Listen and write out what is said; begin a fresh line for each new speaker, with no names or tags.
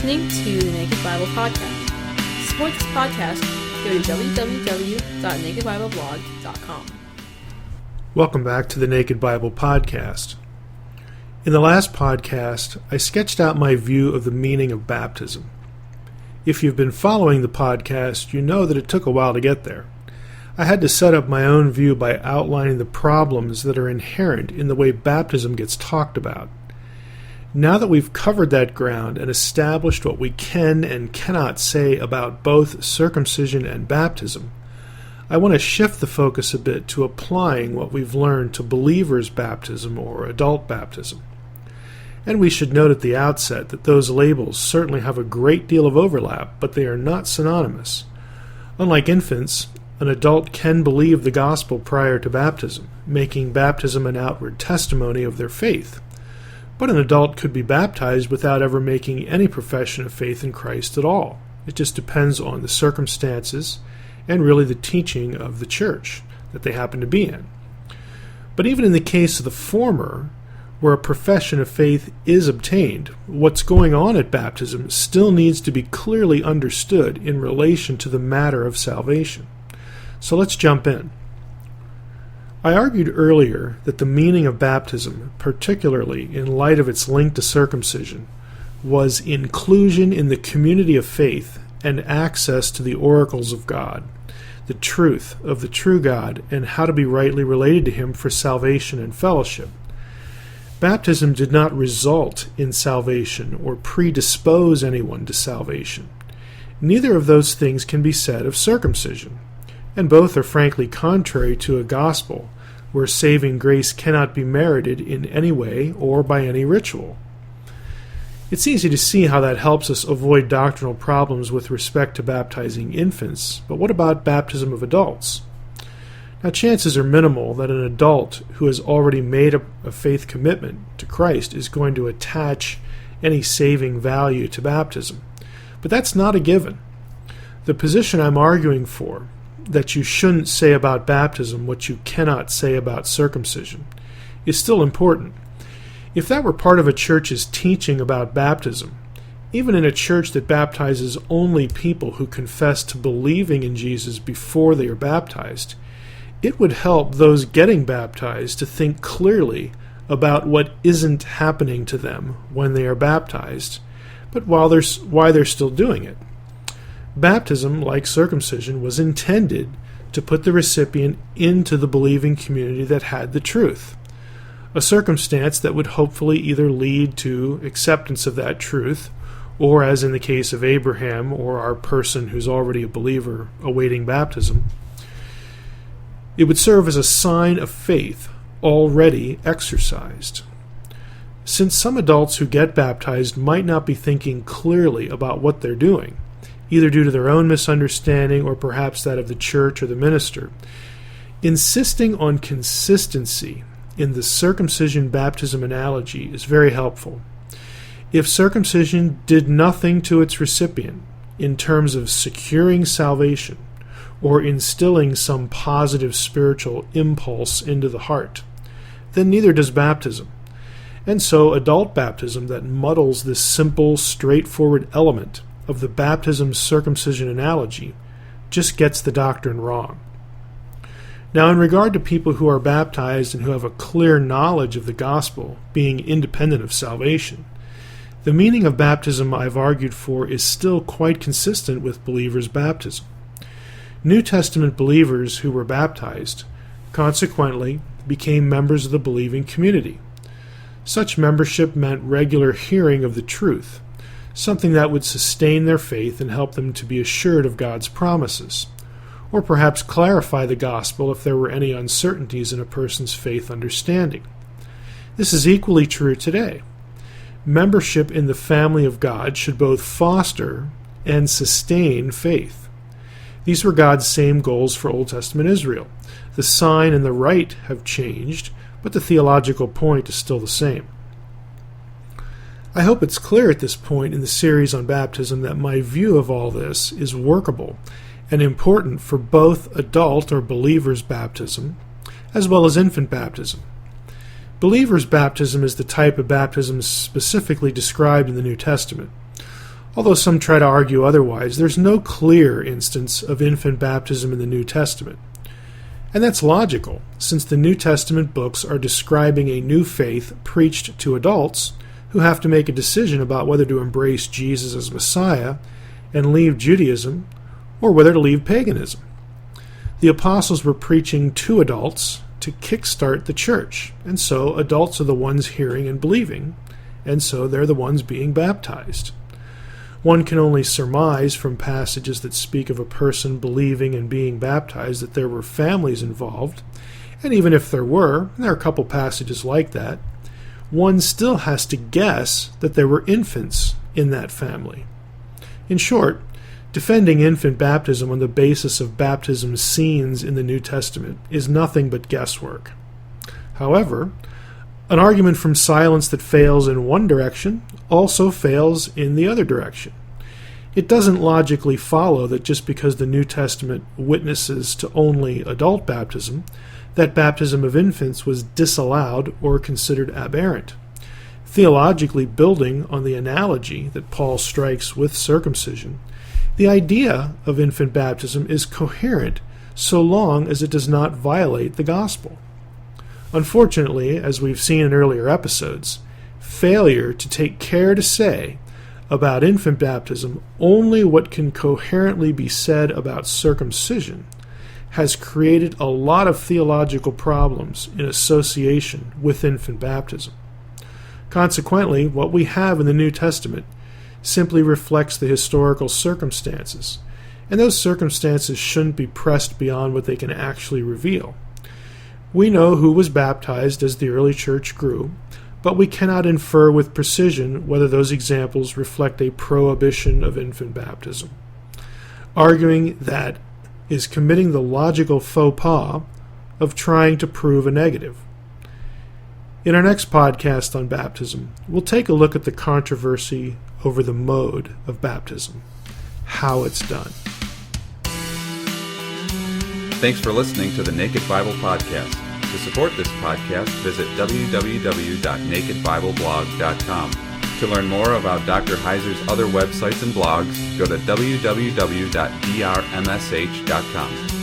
listening to the Naked Bible Podcast. To support this podcast, go to www.nakedbibleblog.com.
Welcome back to the Naked Bible Podcast. In the last podcast, I sketched out my view of the meaning of baptism. If you've been following the podcast, you know that it took a while to get there. I had to set up my own view by outlining the problems that are inherent in the way baptism gets talked about. Now that we've covered that ground and established what we can and cannot say about both circumcision and baptism, I want to shift the focus a bit to applying what we've learned to believers' baptism or adult baptism. And we should note at the outset that those labels certainly have a great deal of overlap, but they are not synonymous. Unlike infants, an adult can believe the gospel prior to baptism, making baptism an outward testimony of their faith. But an adult could be baptized without ever making any profession of faith in Christ at all. It just depends on the circumstances and really the teaching of the church that they happen to be in. But even in the case of the former, where a profession of faith is obtained, what's going on at baptism still needs to be clearly understood in relation to the matter of salvation. So let's jump in. I argued earlier that the meaning of baptism, particularly in light of its link to circumcision, was inclusion in the community of faith and access to the oracles of God, the truth of the true God, and how to be rightly related to Him for salvation and fellowship. Baptism did not result in salvation or predispose anyone to salvation. Neither of those things can be said of circumcision, and both are frankly contrary to a gospel where saving grace cannot be merited in any way or by any ritual. It's easy to see how that helps us avoid doctrinal problems with respect to baptizing infants, but what about baptism of adults? Now, chances are minimal that an adult who has already made a faith commitment to Christ is going to attach any saving value to baptism. But that's not a given. The position I'm arguing for, that you shouldn't say about baptism what you cannot say about circumcision, is still important. If that were part of a church's teaching about baptism, even in a church that baptizes only people who confess to believing in Jesus before they are baptized, it would help those getting baptized to think clearly about what isn't happening to them when they are baptized, but why they're still doing it. Baptism, like circumcision, was intended to put the recipient into the believing community that had the truth, a circumstance that would hopefully either lead to acceptance of that truth, or, as in the case of Abraham or our person who's already a believer awaiting baptism, it would serve as a sign of faith already exercised. Since some adults who get baptized might not be thinking clearly about what they're doing, either due to their own misunderstanding or perhaps that of the church or the minister, insisting on consistency in the circumcision baptism analogy is very helpful. If circumcision did nothing to its recipient in terms of securing salvation or instilling some positive spiritual impulse into the heart, then neither does baptism. And so adult baptism that muddles this simple, straightforward element of the baptism-circumcision analogy just gets the doctrine wrong. Now, in regard to people who are baptized and who have a clear knowledge of the gospel being independent of salvation, the meaning of baptism I've argued for is still quite consistent with believers' baptism. New Testament believers who were baptized, consequently, became members of the believing community. Such membership meant regular hearing of the truth, something that would sustain their faith and help them to be assured of God's promises, or perhaps clarify the gospel if there were any uncertainties in a person's faith understanding. This is equally true today. Membership in the family of God should both foster and sustain faith. These were God's same goals for Old Testament Israel. The sign and the rite have changed, but the theological point is still the same. I hope it's clear at this point in the series on baptism that my view of all this is workable and important for both adult or believers' baptism as well as infant baptism. Believers' baptism is the type of baptism specifically described in the New Testament. Although some try to argue otherwise, there's no clear instance of infant baptism in the New Testament. And that's logical, since the New Testament books are describing a new faith preached to adults who have to make a decision about whether to embrace Jesus as Messiah and leave Judaism, or whether to leave paganism. The apostles were preaching to adults to kickstart the church, and so adults are the ones hearing and believing, and so they're the ones being baptized. One can only surmise from passages that speak of a person believing and being baptized that there were families involved, and even if there were, and there are a couple passages like that, one still has to guess that there were infants in that family. In short, defending infant baptism on the basis of baptism scenes in the New Testament is nothing but guesswork. However, an argument from silence that fails in one direction also fails in the other direction. It doesn't logically follow that just because the New Testament witnesses to only adult baptism, that baptism of infants was disallowed or considered aberrant. Theologically, building on the analogy that Paul strikes with circumcision, the idea of infant baptism is coherent so long as it does not violate the gospel. Unfortunately, as we've seen in earlier episodes, failure to take care to say about infant baptism only what can coherently be said about circumcision has created a lot of theological problems in association with infant baptism. Consequently, what we have in the New Testament simply reflects the historical circumstances, and those circumstances shouldn't be pressed beyond what they can actually reveal. We know who was baptized as the early church grew, but we cannot infer with precision whether those examples reflect a prohibition of infant baptism. Arguing that is committing the logical faux pas of trying to prove a negative. In our next podcast on baptism, we'll take a look at the controversy over the mode of baptism, how it's done.
Thanks for listening to the Naked Bible Podcast. To support this podcast, visit www.nakedbibleblog.com. To learn more about Dr. Heiser's other websites and blogs, go to www.drmsh.com.